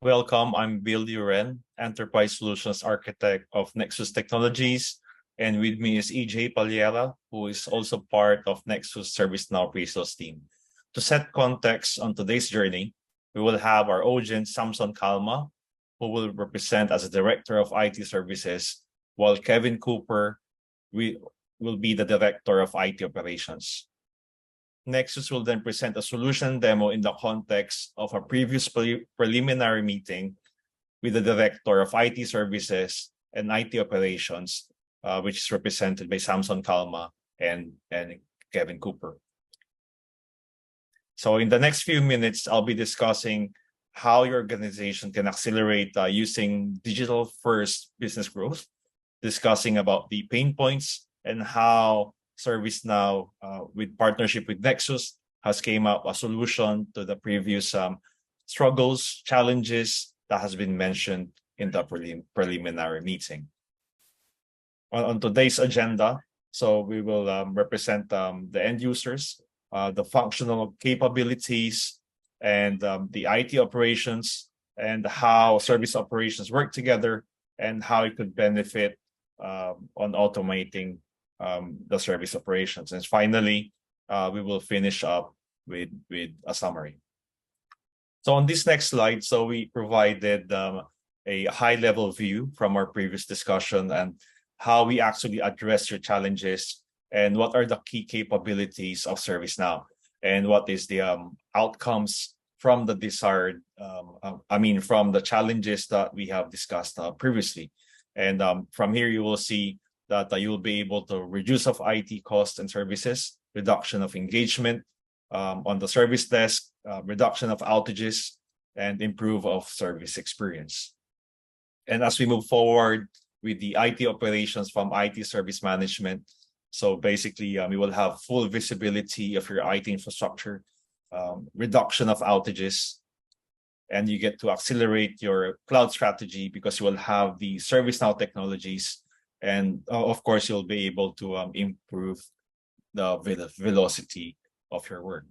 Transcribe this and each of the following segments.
Welcome, I'm Bill Duren, Enterprise Solutions Architect of Nexus Technologies. And with me is EJ Palliera, who is also part of Nexus ServiceNow pre-sales team. To set context on today's journey, we will have our audience, Samson Kalma, who will represent as a Director of IT Services, while Kevin Cooper will be the Director of IT Operations. Nexus will then present a solution demo in the context of a previous preliminary meeting with the Director of IT Services and IT Operations, which is represented by Samson Kalma and Kevin Cooper. So in the next few minutes, I'll be discussing how your organization can accelerate using digital-first business growth, discussing about the pain points and how ServiceNow, with partnership with Nexus, has came up a solution to the previous struggles, challenges that has been mentioned in the preliminary meeting. On today's agenda, so we will represent the end users, the functional capabilities, and the IT operations, and how service operations work together, and how it could benefit on automating the service operations. And finally, we will finish up with a summary. So on this next slide, so we provided a high-level view from our previous discussion and how we actually address your challenges and what are the key capabilities of ServiceNow and what is the outcomes from the desired, from the challenges that we have discussed previously. And from here, you will see that you will be able to reduce of IT costs and services, reduction of engagement on the service desk, reduction of outages, and improve of service experience. And as we move forward with the IT operations from IT service management, so basically we will have full visibility of your IT infrastructure, reduction of outages, and you get to accelerate your cloud strategy because you will have the ServiceNow technologies. And of course, you'll be able to improve the velocity of your work.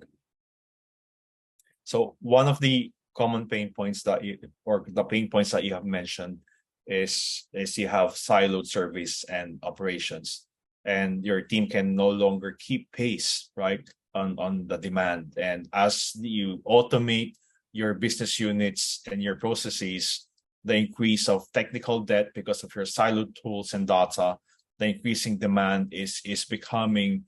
So one of the common pain points that you have mentioned is you have siloed service and operations, and your team can no longer keep pace, right, on the demand. And as you automate your business units and your processes, the increase of technical debt because of your siloed tools and data, the increasing demand is becoming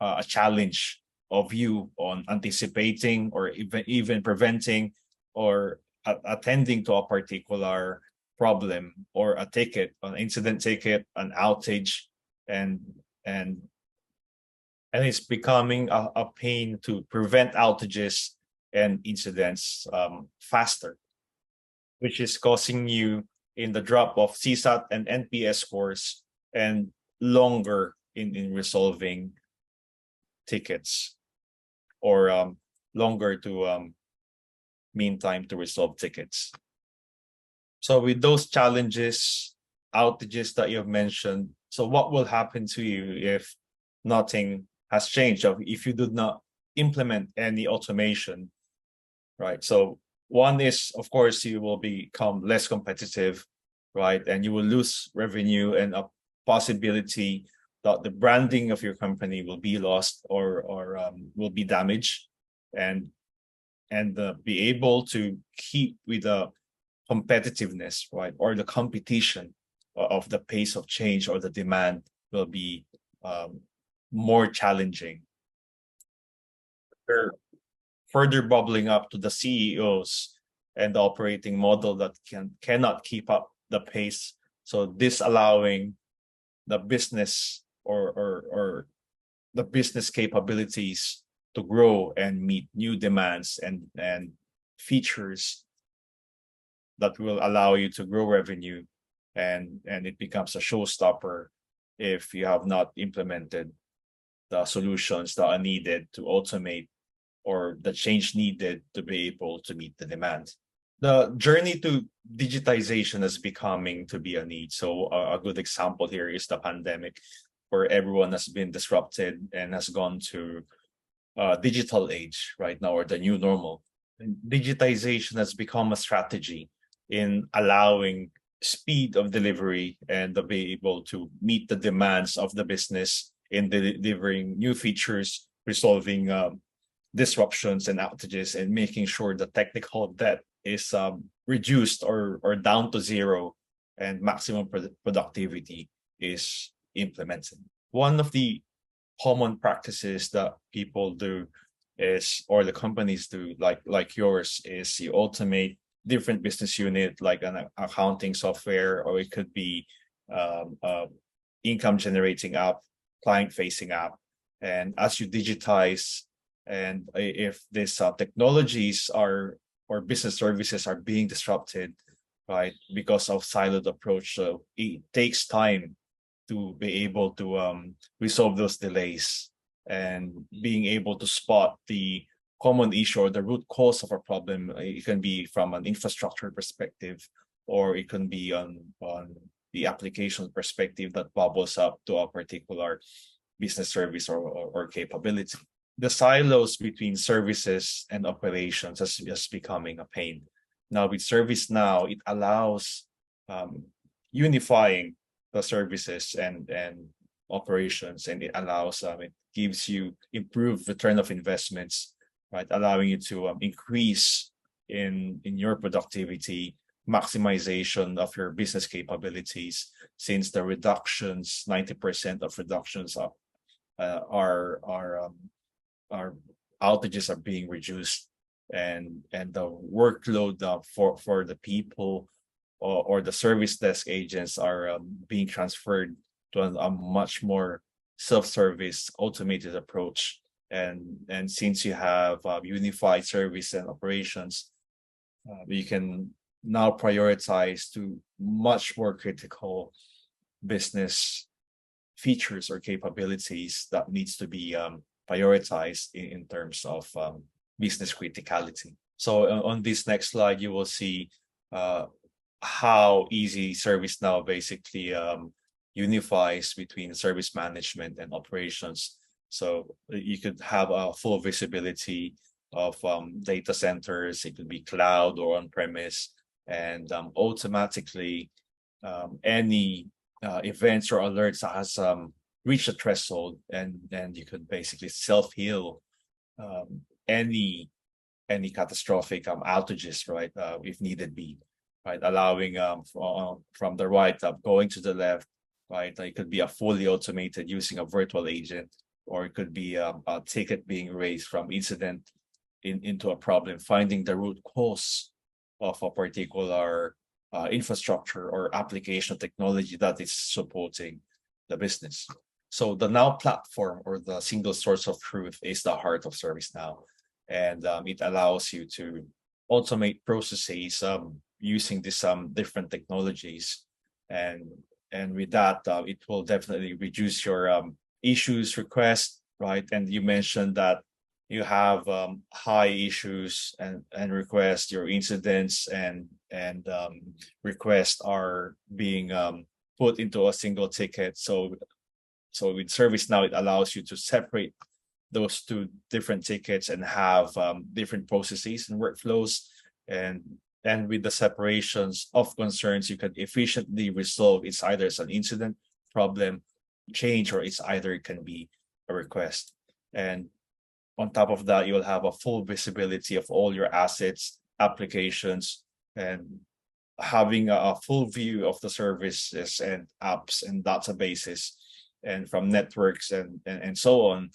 a challenge of you on anticipating or even preventing or attending to a particular problem or a ticket, an incident ticket, an outage, and it's becoming a pain to prevent outages and incidents faster, which is causing you in the drop of CSAT and NPS scores and longer in resolving tickets, or longer to mean time to resolve tickets. So with those challenges, outages that you have mentioned, so what will happen to you if nothing has changed, if you do not implement any automation, right? So one is, of course, you will become less competitive, right? And you will lose revenue, and a possibility that the branding of your company will be lost or will be damaged, and be able to keep with the competitiveness, right? Or the competition of the pace of change or the demand will be more challenging. Further bubbling up to the CEOs and the operating model that cannot keep up the pace. So this allowing the business or the business capabilities to grow and meet new demands and features that will allow you to grow revenue, and it becomes a showstopper if you have not implemented the solutions that are needed to automate or the change needed to be able to meet the demand. The journey to digitization is becoming to be a need. So a good example here is the pandemic, where everyone has been disrupted and has gone to digital age right now, or the new normal. And digitization has become a strategy in allowing speed of delivery and to be able to meet the demands of the business in delivering new features, resolving disruptions and outages, and making sure the technical debt is reduced or down to zero, and maximum productivity is implemented. One of the common practices that people do is, or the companies do, like yours, is you automate different business unit, like an accounting software, or it could be income generating app, client facing app. And as you digitize, and if these technologies are, or business services are being disrupted, right, because of siloed approach, so it takes time to be able to resolve those delays, and being able to spot the common issue or the root cause of a problem. It can be from an infrastructure perspective, or it can be on the application perspective that bubbles up to a particular business service or capability. The silos between services and operations is becoming a pain. Now with ServiceNow, it allows unifying the services and operations, and it allows it gives you improved return of investments, right, allowing you to increase in your productivity, maximization of your business capabilities, since the reductions, 90% of reductions are outages are being reduced, and the workload for the people, or the service desk agents are being transferred to a much more self-service automated approach. And since you have unified service and operations, you can now prioritize to much more critical business features or capabilities that needs to be prioritized in terms of business criticality. So on this next slide, you will see how easy ServiceNow basically unifies between service management and operations. So you could have a full visibility of data centers. It could be cloud or on-premise, and automatically any events or alerts that has reached a threshold, and then you could basically self-heal any catastrophic outages, right, if needed be, right, allowing from the right up going to the left, right. It could be a fully automated using a virtual agent, or it could be a ticket being raised from incident into a problem, finding the root cause of a particular infrastructure or application technology that is supporting the business. So the Now platform, or the single source of truth, is the heart of ServiceNow, and it allows you to automate processes using these different technologies, and with that, it will definitely reduce your issues, requests, right? And you mentioned that you have high issues and requests, your incidents and requests are being put into a single ticket. So with ServiceNow, it allows you to separate those two different tickets and have different processes and workflows. And with the separations of concerns, you can efficiently resolve. It's either as an incident, problem, change, or it's either it can be a request. And on top of that, you'll have a full visibility of all your assets, applications, and having a full view of the services and apps and databases, and from networks and so on,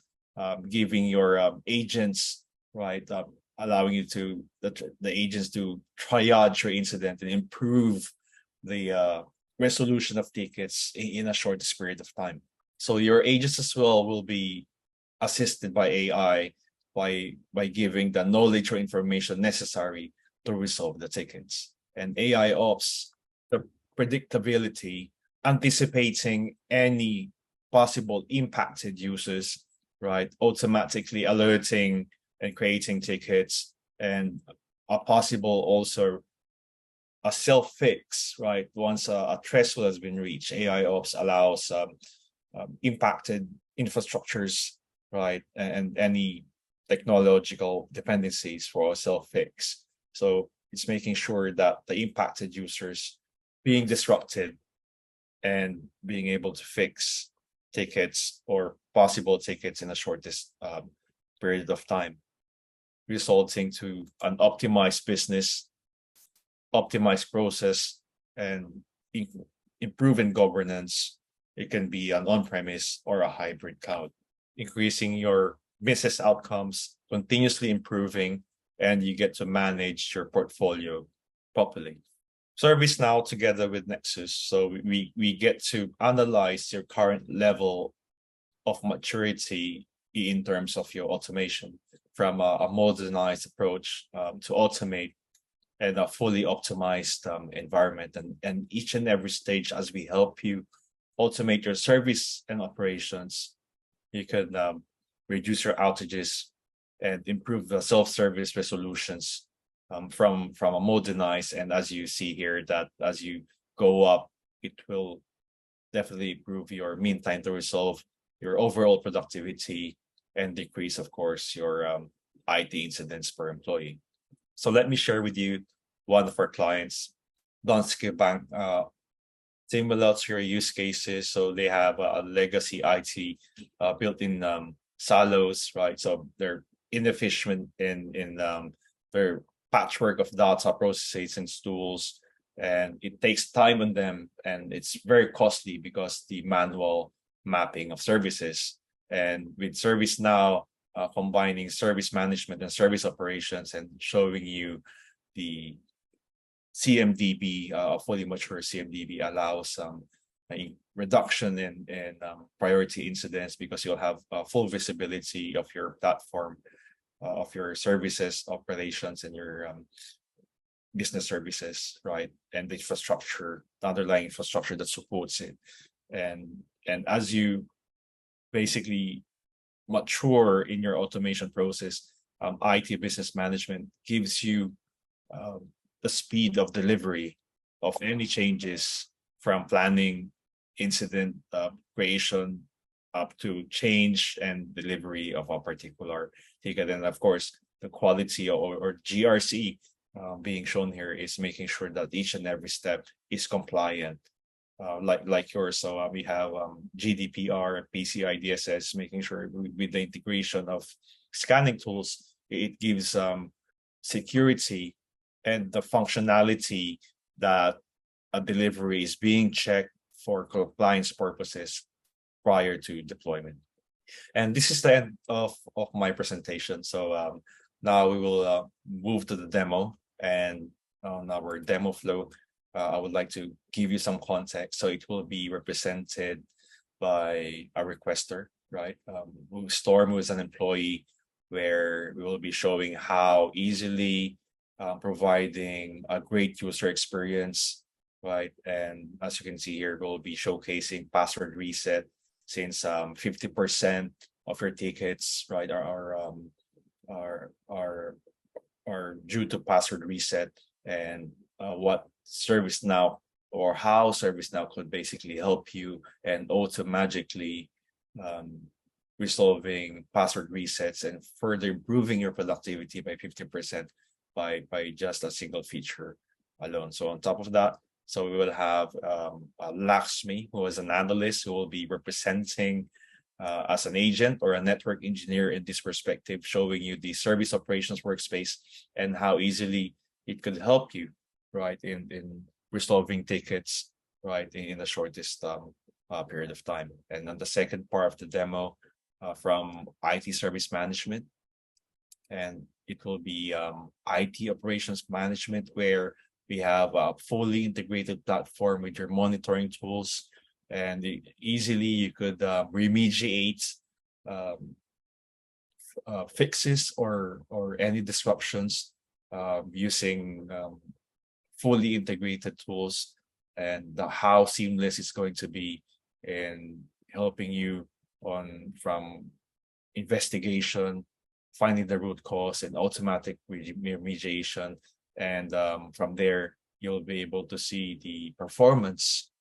giving your agents, right, allowing you to the agents to triage your incident and improve the resolution of tickets in a short period of time. So your agents as well will be assisted by AI by giving the knowledge or information necessary to resolve the tickets. And AI ops, the predictability, anticipating any possible impacted users, right, automatically alerting and creating tickets, and a possible also a self-fix, right? Once a threshold has been reached, AI ops allows impacted infrastructures, right, and any technological dependencies for a self-fix. So It's making sure that the impacted users being disrupted and being able to fix tickets or possible tickets in the shortest period of time, resulting to an optimized business, optimized process, and improving governance. It can be an on-premise or a hybrid cloud, increasing your business outcomes, continuously improving, and you get to manage your portfolio properly. ServiceNow together with Nexus. So we get to analyze your current level of maturity in terms of your automation, from a modernized approach to automate and a fully optimized environment. And each and every stage, as we help you automate your service and operations, you can reduce your outages and improve the self-service resolutions from a modernized. And as you see here, that as you go up, it will definitely improve your mean time to resolve, your overall productivity, and decrease, of course, your IT incidents per employee. So let me share with you one of our clients, Danske Bank, similar to your use cases. So they have a legacy IT built in silos, right? So they're inefficient in their patchwork of data processes and tools, and it takes time on them, and it's very costly because the manual mapping of services. And with ServiceNow, combining service management and service operations and showing you the CMDB, fully mature CMDB allows a reduction in priority incidents, because you'll have full visibility of your platform, of your services, operations, and your business services, right? And the infrastructure, the underlying infrastructure that supports it. And as you basically mature in your automation process, IT business management gives you the speed of delivery of any changes, from planning, incident creation, up to change and delivery of a particular ticket. And of course, the quality or GRC being shown here is making sure that each and every step is compliant, like yours. So we have GDPR and PCI DSS, making sure with the integration of scanning tools, it gives security and the functionality that a delivery is being checked for compliance purposes prior to deployment. And this is the end of my presentation. So now we will move to the demo. And on our demo flow, I would like to give you some context. So it will be represented by a requester, right? Storm was an employee, where we will be showing how easily providing a great user experience, right? And as you can see here, we'll be showcasing password reset, since 50% of your tickets, right, are due to password reset, and what ServiceNow, or how ServiceNow could basically help you and magically resolving password resets and further improving your productivity by 50% by just a single feature alone. So on top of that, so we will have Lakshmi, who is an analyst, who will be representing as an agent or a network engineer in this perspective, showing you the service operations workspace and how easily it could help you, right, in resolving tickets, right, in the shortest period of time. And then the second part of the demo from IT service management, and it will be IT operations management, where we have a fully integrated platform with your monitoring tools, and easily you could remediate fixes or any disruptions using fully integrated tools, and how seamless it's going to be in helping you from investigation, finding the root cause, and automatic remediation. And from there, you'll be able to see the performance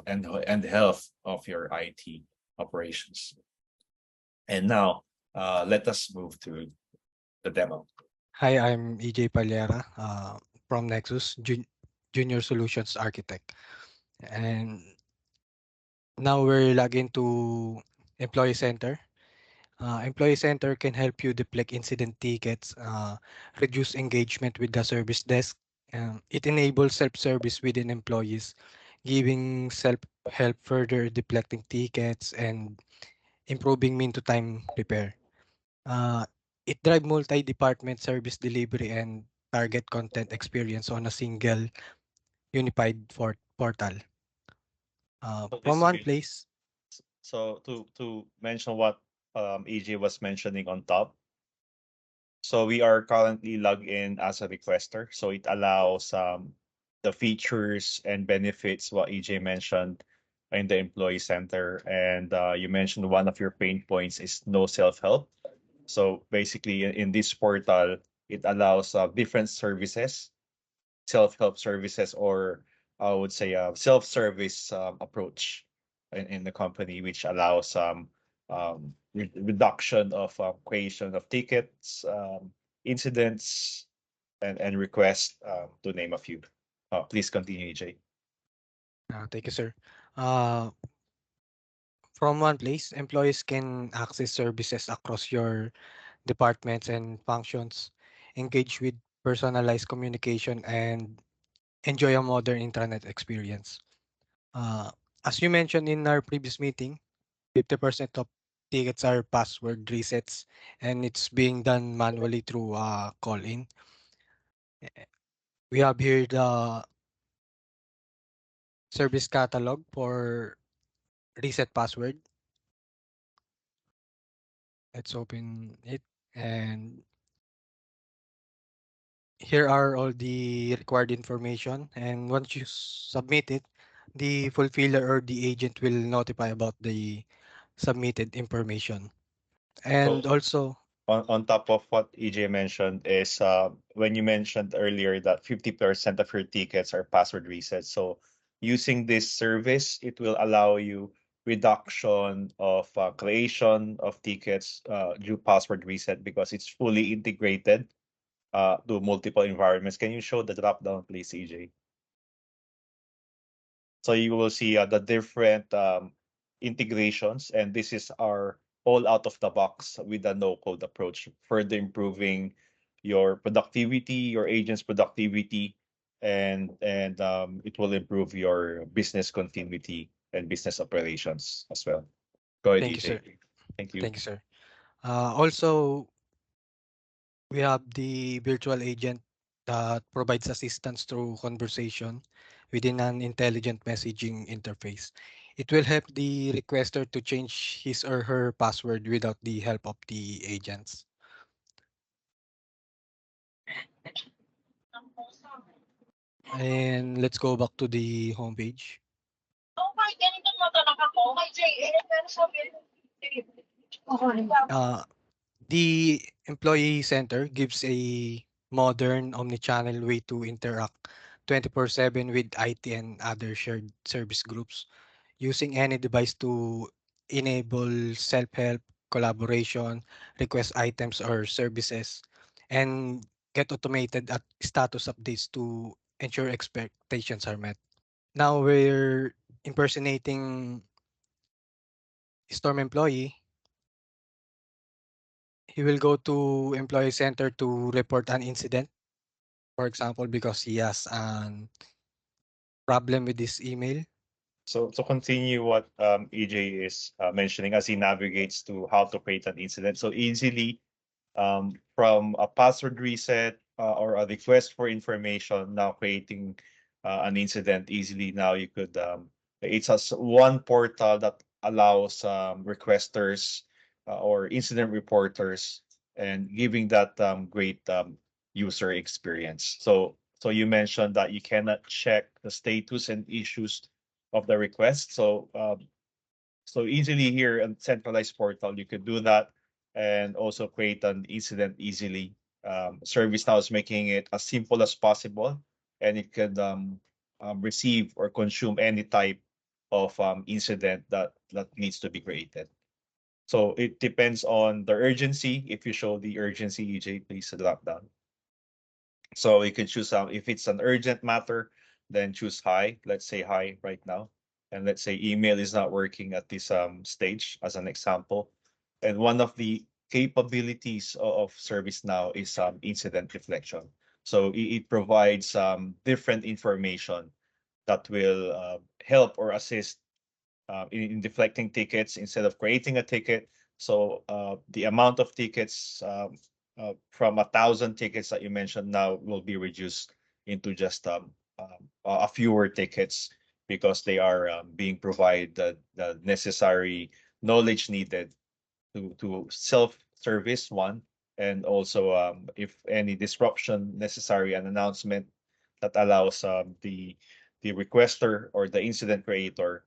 and health of your IT operations. And now, let us move to the demo. Hi, I'm EJ Palliera, from Nexus, Junior Solutions Architect. And now we're logged into Employee Center. Employee Center can help you deflect incident tickets, reduce engagement with the service desk. It enables self-service within employees, giving self-help further deflecting tickets and improving mean-to-time repair. Uh, it drives multi-department service delivery and target content experience on a single unified portal. So From this one will place. so to mention what AJ was mentioning on top. So we are currently logged in as a requester. So it allows the features and benefits what EJ mentioned in the employee center. And you mentioned one of your pain points is no self-help. So basically in this portal, it allows different services, self-help services, or I would say a self-service approach in the company, which allows reduction of creation of tickets, incidents, and requests, to name a few. Please continue, EJ. Thank you, sir. Uh, from one place, employees can access services across your departments and functions, engage with personalized communication, and enjoy a modern internet experience. Uh, as you mentioned in our previous meeting, 50% of tickets are password resets, and it's being done manually through call in. We have here the service catalog for reset password. Let's open it. And here are all the required information. And once you submit it, the fulfiller or the agent will notify about the submitted information. So And also, on top of what EJ mentioned is when you mentioned earlier that 50% of your tickets are password reset. So using this service, it will allow you reduction of creation of tickets due password reset because it's fully integrated to multiple environments. Can you show the drop down, please, EJ? So you will see the different integrations, and this is our all out of the box with a no code approach, further improving your productivity, your agent's productivity, and it will improve your business continuity and business operations as well. Go ahead, thank you, sir. EJ. Thank you. Thank you, sir. Also, we have the virtual agent that provides assistance through conversation within an intelligent messaging interface. It will help the requester to change his or her password without the help of the agents. And let's go back to the homepage. Uh, the Employee Center gives a modern omnichannel way to interact 24/7 with IT and other shared service groups, using any device to enable self-help, collaboration, request items or services, and get automated at status updates to ensure expectations are met. Now we're impersonating Storm employee. He will go to employee center to report an incident, for example, because he has a problem with his email. So to continue what EJ is mentioning as he navigates to how to create an incident. So easily from a password reset or a request for information, now creating an incident easily. Now you could it's as one portal that allows requesters or incident reporters and giving that great user experience. So you mentioned that you cannot check the status and issues of the request. So easily here on centralized portal, you could do that and also create an incident easily. ServiceNow is making it as simple as possible, and it could receive or consume any type of incident that needs to be created. So it depends on the urgency. If you show the urgency, EJ, please drop down. So you can choose if it's an urgent matter, then choose high. Let's say high right now. And let's say email is not working at this stage as an example. And one of the capabilities of ServiceNow is incident deflection. So it provides different information that will help or assist in deflecting tickets instead of creating a ticket. So the amount of tickets from 1,000 tickets that you mentioned now will be reduced into just a fewer tickets because they are being provided the necessary knowledge needed to self-service one, and also if any disruption necessary, an announcement that allows the requester or the incident creator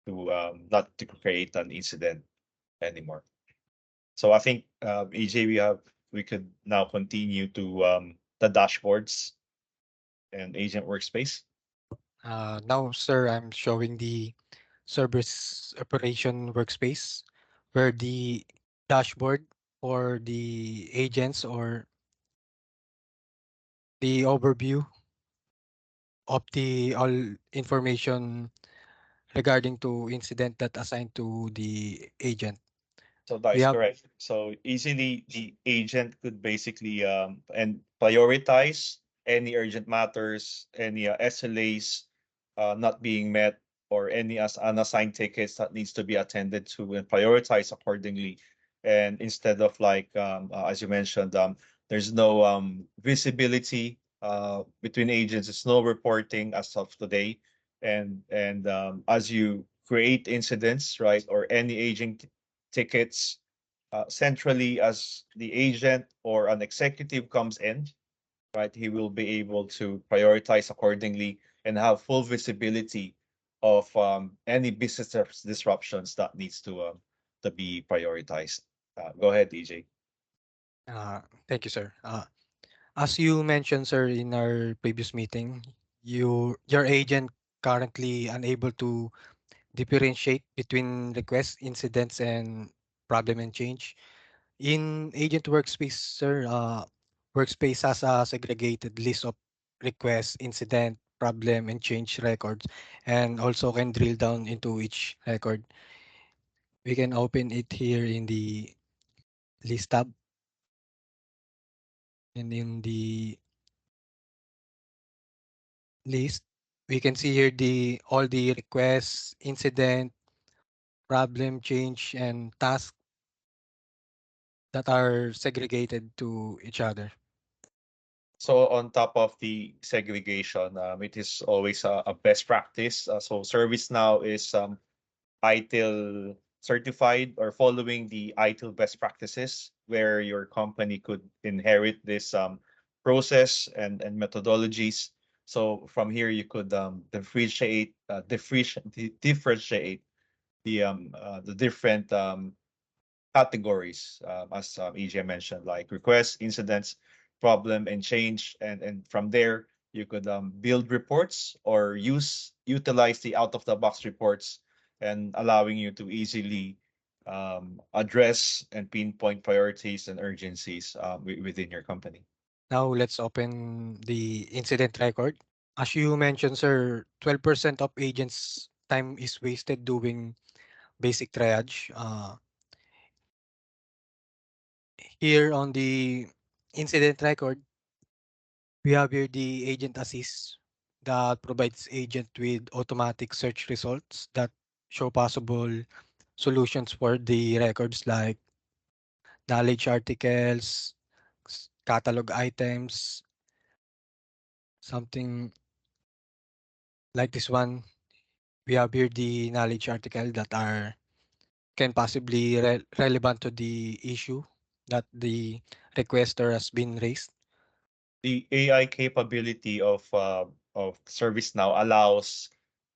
to not to create an incident anymore. So I think EJ, we could now continue to the dashboards and agent workspace. Now, sir, I'm showing the service operation workspace where the dashboard or the agents or the overview of the all information regarding to incident that assigned to the agent. So that We is have correct. So easily the agent could basically and prioritize any urgent matters, any SLAs not being met, or any as unassigned tickets that needs to be attended to and prioritize accordingly. And instead of like as you mentioned, there's no visibility between agents. There's no reporting as of today. And as you create incidents, right, or any agent tickets centrally as the agent or an executive comes in, right? He will be able to prioritize accordingly and have full visibility of any business disruptions that needs to be prioritized. Go ahead, EJ. thank you, sir. As you mentioned, sir, in our previous meeting, your agent currently unable to differentiate between requests, incidents, and problem and change. In agent workspace, sir, workspace has a segregated list of requests, incident, problem, and change records, and also can drill down into each record. We can open it here in the list tab, and in the list, we can see here the all the requests, incident, problem, change, and task that are segregated to each other. So on top of the segregation, it is always a best practice. So ServiceNow is ITIL certified or following the ITIL best practices, where your company could inherit this process and methodologies. So from here, you could differentiate the different categories, as EJ mentioned, like requests, incidents, problem, and change. And from there, you could build reports or utilize the out of the box reports, and allowing you to easily address and pinpoint priorities and urgencies within your company. Now let's open the incident record. As you mentioned, sir, 12% of agents' time is wasted doing basic triage. Here on the incident record, we have here the agent assist that provides agent with automatic search results that show possible solutions for the records like knowledge articles, catalog items, something like this one. We have here the knowledge article that are can possibly relevant to the issue that the requester has been raised. The AI capability of ServiceNow allows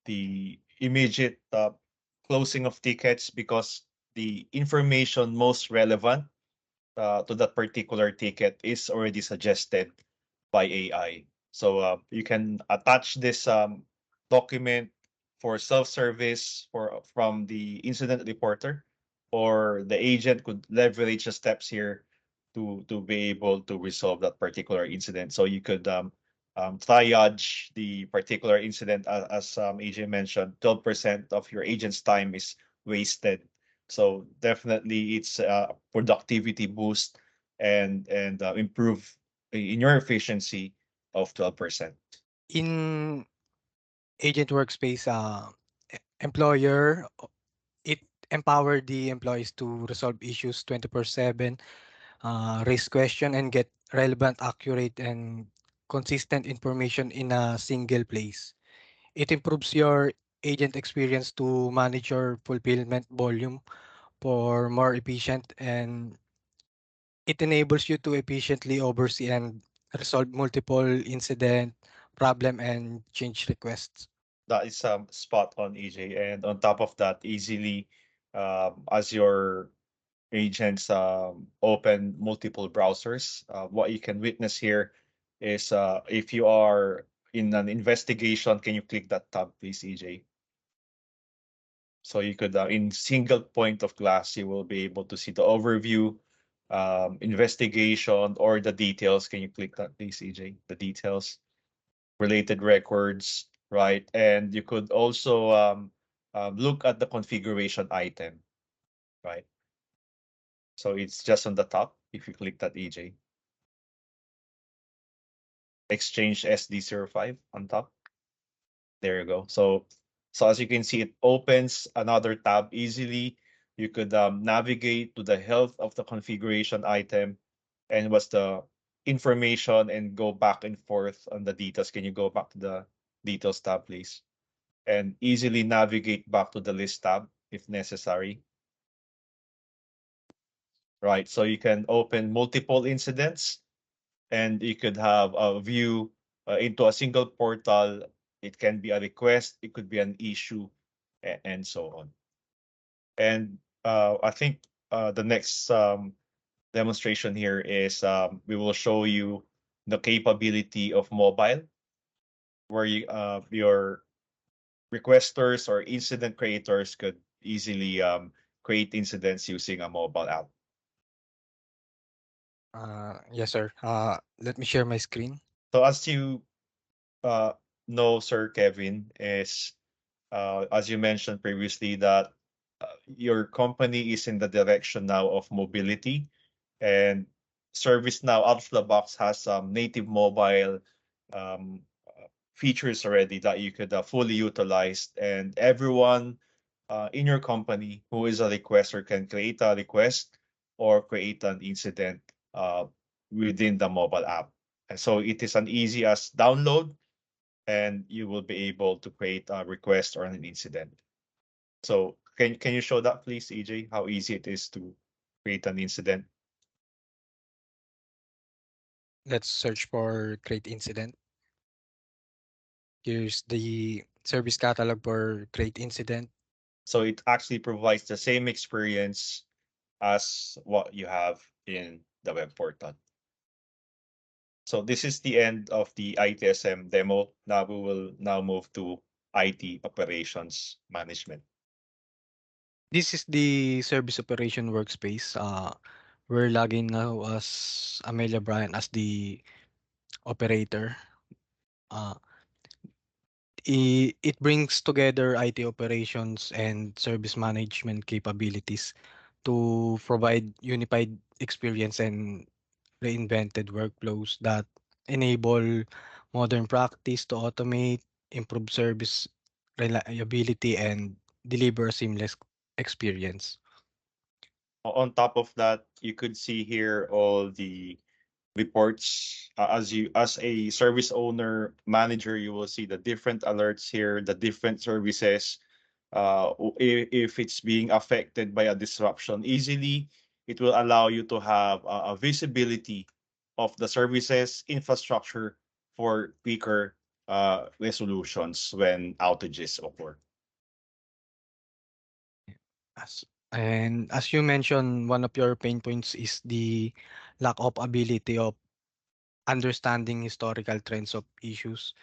the immediate closing of tickets because the information most relevant to that particular ticket is already suggested by AI. So you can attach this document for self-service for from the incident reporter, or the agent could leverage the steps here to be able to resolve that particular incident. So you could triage the particular incident, as AJ mentioned. 12% of your agent's time is wasted. So definitely, it's a productivity boost and improve in your efficiency of 12%. In agent workspace, employer, it empowered the employees to resolve issues 24/7, raise question and get relevant, accurate, and consistent information in a single place. It improves your agent experience to manage your fulfillment volume for more efficient, and it enables you to efficiently oversee and resolve multiple incident, problem, and change requests. That is spot on, EJ. And on top of that, easily as your agents open multiple browsers, what you can witness here is if you are in an investigation, can you click that tab, please, EJ? So you could, in single point of glass, you will be able to see the overview, investigation, or the details. Can you click that, please, EJ? The details, related records, right? And you could also look at the configuration item, right? So it's just on the top. If you click that, EJ, Exchange SD05 on top. There you go. So as you can see, it opens another tab easily. You could navigate to the health of the configuration item and what's the information and go back and forth on the details. Can you go back to the details tab, please? And easily navigate back to the list tab if necessary. Right. So you can open multiple incidents and you could have a view into a single portal. It can be a request, it could be an issue, and so on. And I think the next demonstration here is we will show you the capability of mobile, where your requesters or incident creators could easily create incidents using a mobile app. Yes, sir. Let me share my screen. So as you uh, know, Sir Kevin, is as you mentioned previously that your company is in the direction now of mobility, and ServiceNow out of the box has some native mobile um, features already that you could fully utilize, and everyone in your company who is a requester can create a request or create an incident uh, within the mobile app. And so it is an easy as download, and you will be able to create a request or an incident. So can you show that, please, EJ, how easy it is to create an incident? Let's search for create incident. Here's the service catalog for create incident. So it actually provides the same experience as what you have in the web portal. So this is the end of the ITSM demo. Now we will now move to IT operations management. This is the service operation workspace. We're logging now as Amelia Bryan as the operator. Uh, it brings together IT operations and service management capabilities to provide unified experience and reinvented workflows that enable modern practice to automate, improve service reliability, and deliver a seamless experience. On top of that, you could see here all the reports. As a service owner manager, you will see the different alerts here, the different services. If it's being affected by a disruption easily, it will allow you to have a visibility of the services infrastructure for quicker resolutions when outages occur. As you mentioned, one of your pain points is the lack of ability of understanding historical trends of issues.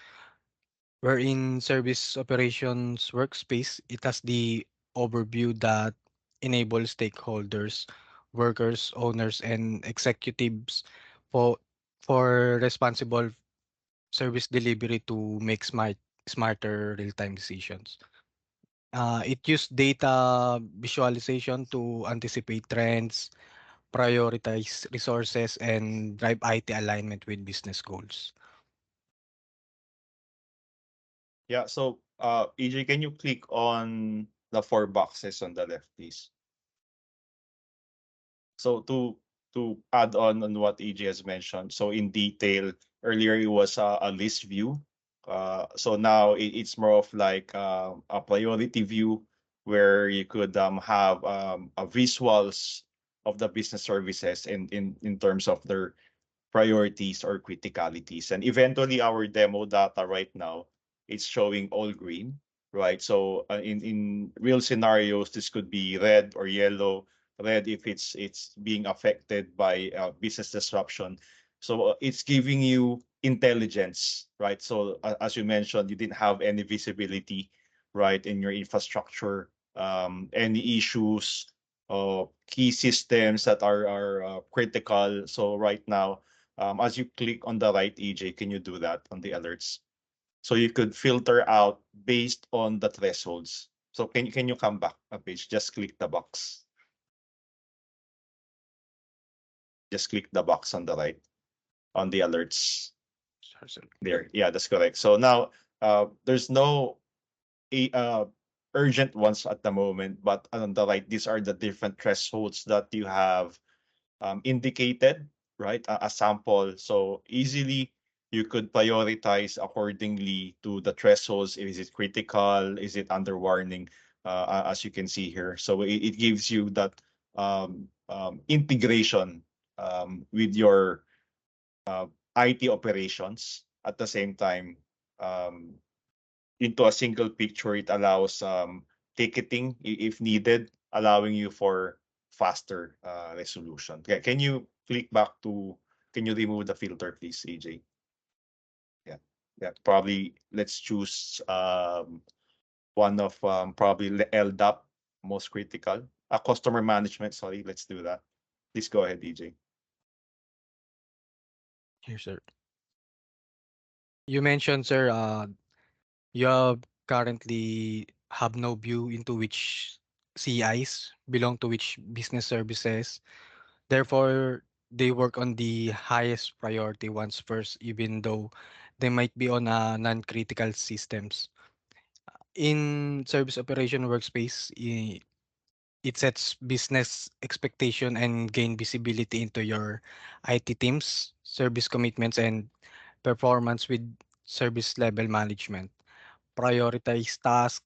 Wherein service operations workspace, it has the overview that enables stakeholders workers, owners, and executives for responsible service delivery to make smarter real-time decisions. It used data visualization to anticipate trends, prioritize resources, and drive IT alignment with business goals. Yeah. So, EJ, can you click on the four boxes on the left, please? So to add on what EJ has mentioned, so in detail earlier it was a list view. So now it's more of like a priority view where you could have a visuals of the business services in terms of their priorities or criticalities. And eventually our demo data right now, it's showing all green, right? So in real scenarios, this could be red or yellow. Red if it's being affected by business disruption. So it's giving you intelligence, right? So as you mentioned, you didn't have any visibility, right, in your infrastructure, any issues, key systems that are critical. So right now, as you click on the right, EJ, can you do that on the alerts? So you could filter out based on the thresholds. So can you come back a page? Just click the box. Just click the box on the right on the alerts. Sorry, sir. There. Yeah, that's correct. So now there's no urgent ones at the moment, but on the right, these are the different thresholds that you have indicated, right? A sample. So easily you could prioritize accordingly to the thresholds. Is it critical? Is it under warning? As you can see here. So it gives you that integration with your IT operations. At the same time, um, into a single picture, it allows ticketing if needed, allowing you for faster resolution. Can you click back to, can you remove the filter, please, AJ? Yeah. Yeah. Probably let's choose one of probably LDAP, most critical. Customer management, sorry, let's do that. Please go ahead, EJ. Here, sir. You mentioned, sir, you currently have no view into which CIs belong to which business services. Therefore, they work on the highest priority ones first, even though they might be on non-critical systems. In service operation workspace, it sets business expectation and gain visibility into your IT teams, service commitments, and performance with service level management. Prioritize tasks,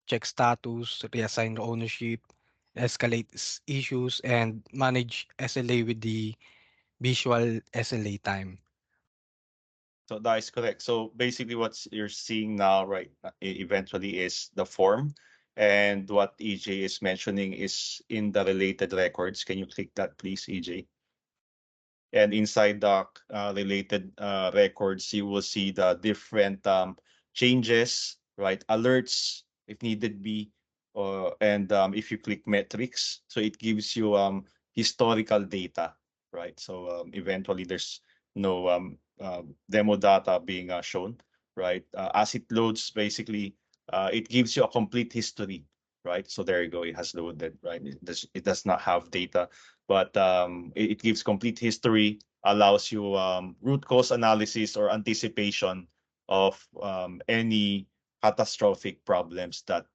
check status, reassign ownership, escalate issues, and manage SLA with the visual SLA time. So that is correct. So basically, what you're seeing now, right, eventually is the form, and what EJ is mentioning is in the related records. Can you click that, please, EJ? And inside the related records, you will see the different changes, right? Alerts if needed be, and if you click metrics, so it gives you historical data, right? So eventually there's no demo data being shown, right? As it loads, basically, it gives you a complete history, right? So there you go, it has loaded, right? It does not have data, but it gives complete history, allows you root cause analysis or anticipation of any catastrophic problems that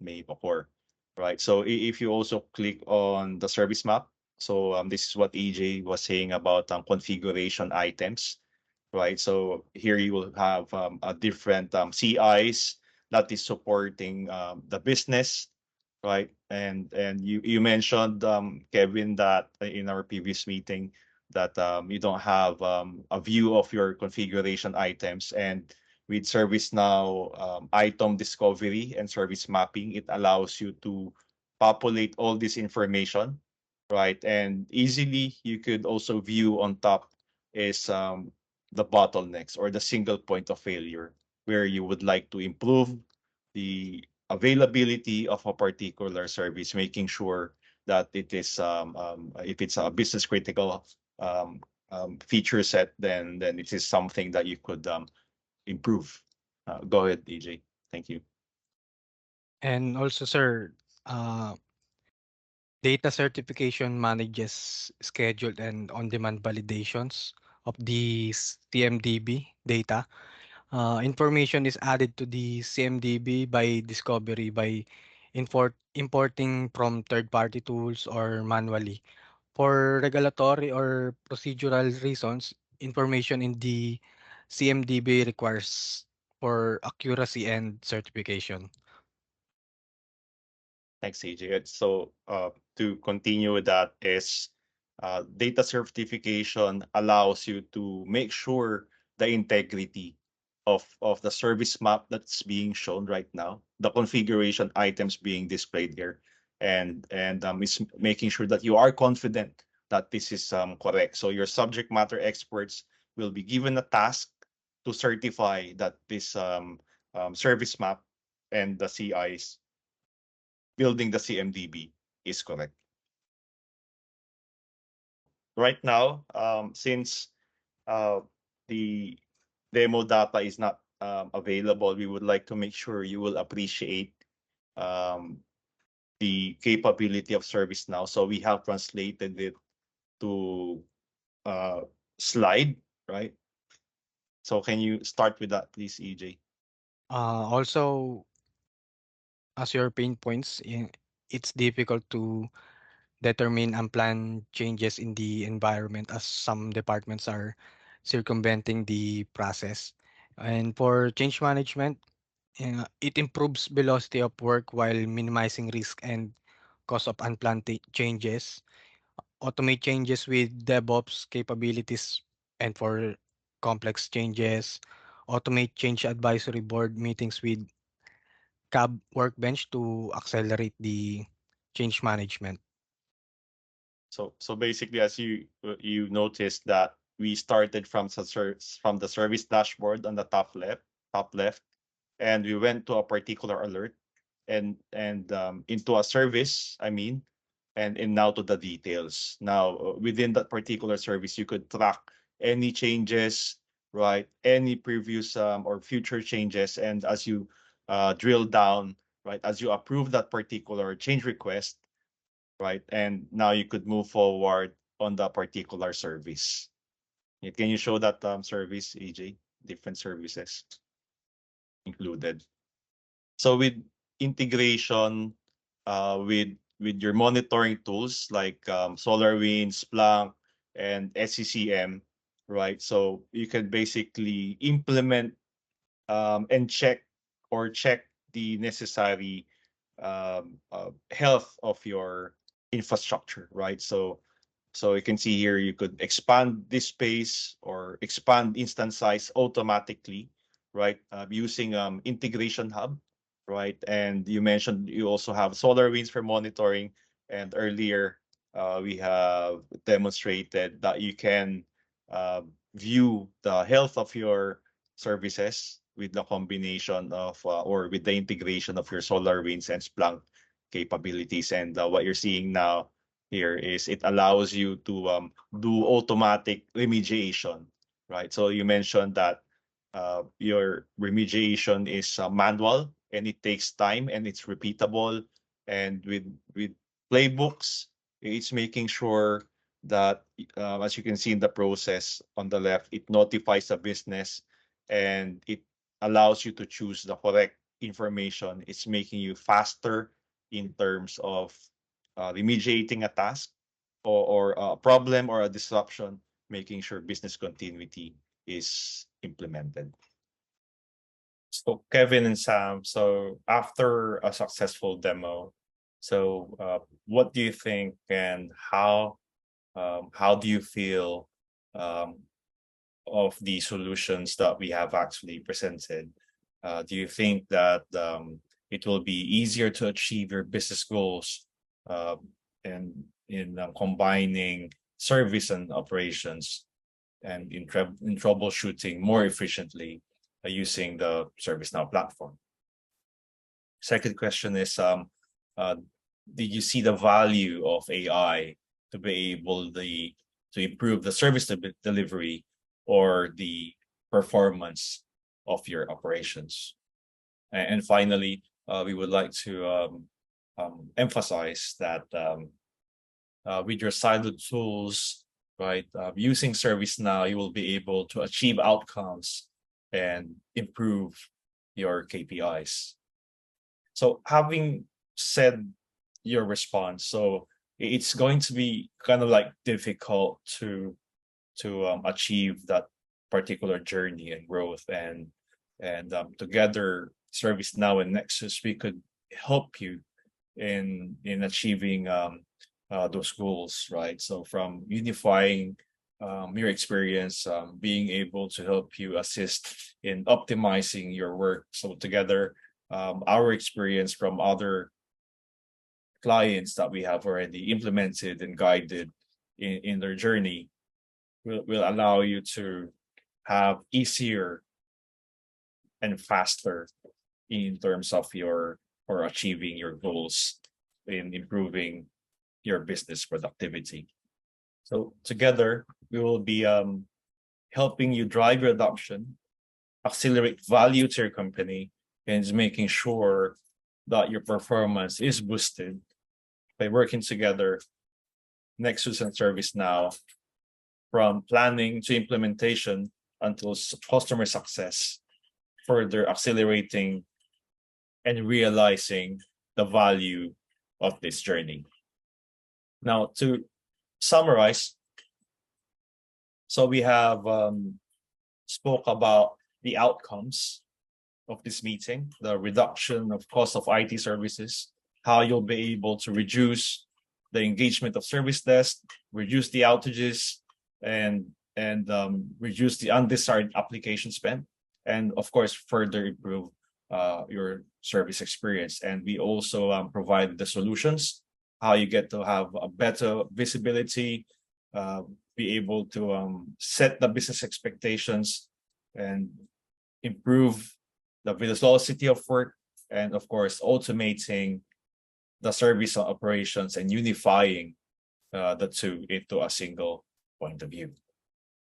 may occur, right? So if you also click on the service map, so this is what EJ was saying about configuration items, right? So here you will have a different CIs that is supporting the business, right? And you mentioned, Kevin, that in our previous meeting that you don't have a view of your configuration items, and with ServiceNow item discovery and service mapping, it allows you to populate all this information, right? And easily you could also view on top is the bottlenecks or the single point of failure where you would like to improve the availability of a particular service, making sure that it is if it's a business critical feature set, then it is something that you could improve. Go ahead, DJ. Thank you. And also, sir, data certification manages scheduled and on-demand validations of the CMDB data. Information is added to the CMDB by discovery by importing from third-party tools or manually. For regulatory or procedural reasons, information in the CMDB requires for accuracy and certification. Thanks, AJ. So to continue with that is data certification allows you to make sure the integrity of the service map that's being shown right now, the configuration items being displayed here, and is making sure that you are confident that this is correct. So your subject matter experts will be given a task to certify that this service map and the CIs building the CMDB is correct. Right now, since the demo data is not available, we would like to make sure you will appreciate the capability of ServiceNow. So we have translated it to slide, right? So can you start with that, please, EJ? Also, as your pain points, it's difficult to determine unplanned changes in the environment as some departments are circumventing the process. And for change management, it improves velocity of work while minimizing risk and cost of unplanned changes. Automate changes with DevOps capabilities, and for complex changes, automate change advisory board meetings with CAB Workbench to accelerate the change management. So basically, as you noticed that we started from the service dashboard on the top left, and we went to a particular alert, and into a service. I mean, and now to the details. Now within that particular service, you could track any changes, right? Any previous or future changes, and as you drill down, right, as you approve that particular change request, right? And now you could move forward on the particular service. Can you show that service, AJ? Different services included. So with integration with your monitoring tools like SolarWinds, Splunk, and SCCM, right? So you can basically implement and check the necessary health of your infrastructure, right? So you can see here you could expand this space or expand instance size automatically, right? Using integration hub, right? And you mentioned you also have SolarWinds for monitoring, and earlier we have demonstrated that you can view the health of your services with the combination of or with the integration of your SolarWinds and Splunk capabilities. And what you're seeing now here is it allows you to do automatic remediation, right? So you mentioned that your remediation is manual and it takes time and it's repeatable. And with playbooks, it's making sure that as you can see in the process on the left, it notifies the business and it allows you to choose the correct information. It's making you faster in terms of remediating a task or a problem or a disruption, making sure business continuity is implemented. So Kevin and Sam, so after a successful demo, so what do you think and how do you feel of the solutions that we have actually presented? Do you think that it will be easier to achieve your business goals and in combining service and operations and in troubleshooting more efficiently using the ServiceNow platform? Second question is, uh, did you see the value of AI to be able to improve the service delivery or the performance of your operations? And finally, we would like to emphasize that with your siloed tools, right, using ServiceNow, you will be able to achieve outcomes and improve your KPIs. So having said your response, so it's going to be kind of like difficult to achieve that particular journey and growth, and together ServiceNow and Nexus, we could help you in achieving those goals, right? So from unifying your experience, being able to help you assist in optimizing your work. So together, our experience from other clients that we have already implemented and guided in their journey will allow you to have easier and faster in terms of your or achieving your goals in improving your business productivity. So together we will be helping you drive your adoption, accelerate value to your company, and is making sure that your performance is boosted by working together, Nexus and ServiceNow, from planning to implementation until customer success, further accelerating and realizing the value of this journey. Now, to summarize, so we have spoke about the outcomes of this meeting, the reduction of cost of IT services, how you'll be able to reduce the engagement of service desk, reduce the outages, and reduce the undesired application spend, and of course further improve your service experience. And we also provide the solutions, how you get to have a better visibility, be able to set the business expectations and improve the velocity of work, and of course automating the service operations and unifying the two into a single point of view.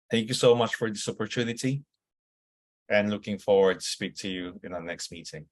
Thank you so much for this opportunity, and looking forward to speak to you in our next meeting.